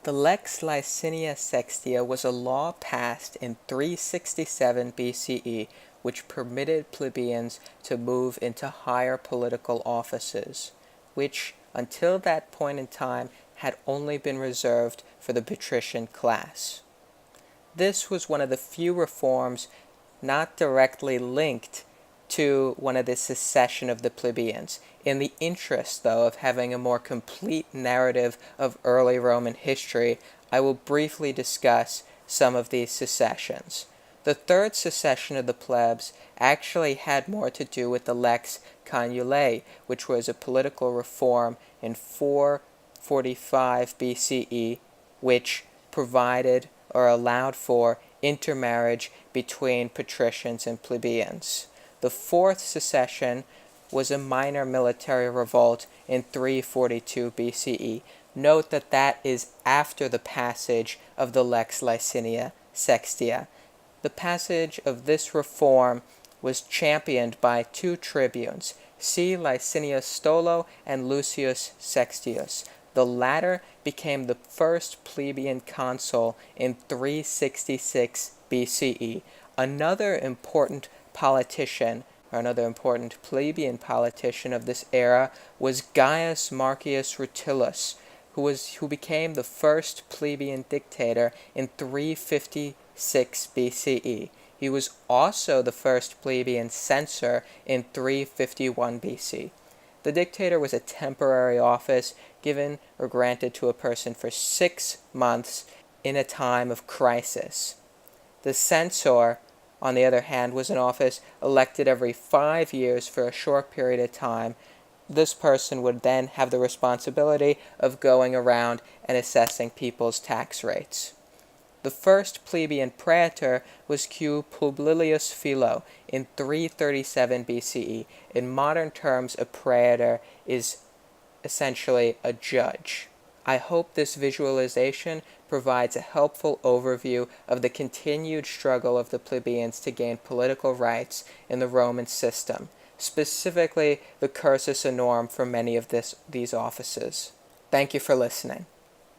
The Lex Licinia-Sextia was a law passed in 367 BCE which permitted plebeians to move into higher political offices, which until that point in time had only been reserved for the patrician class. This was one of the few reforms not directly linked to one of the secession of the plebeians. In the interest, though, of having a more complete narrative of early Roman history, I will briefly discuss some of these secessions. The third secession of the plebs actually had more to do with the Lex Consulii, which was a political reform in 445 BCE, which provided or allowed for intermarriage between patricians and plebeians. The fourth secession was a minor military revolt in 342 BCE. Note that that is after the passage of the Lex Licinia-Sextia. The passage of this reform was championed by two tribunes, C. Licinius Stolo and Lucius Sextius. The latter became the first plebeian consul in 366 BCE. Another important plebeian politician of this era was Gaius Marcius Rutilius, who became the first plebeian dictator in 356 BCE. He was also the first plebeian censor in 351 BC. The dictator was a temporary office given or granted to a person for 6 months in a time of crisis. The censor, on the other hand, was an office elected every 5 years for a short period of time. This person would then have the responsibility of going around and assessing people's tax rates. The first plebeian praetor was Q. Publilius Philo in 337 BCE. In modern terms, a praetor is essentially a judge. I hope this visualization provides a helpful overview of the continued struggle of the plebeians to gain political rights in the Roman system, specifically the cursus honorum for many of these offices. Thank you for listening.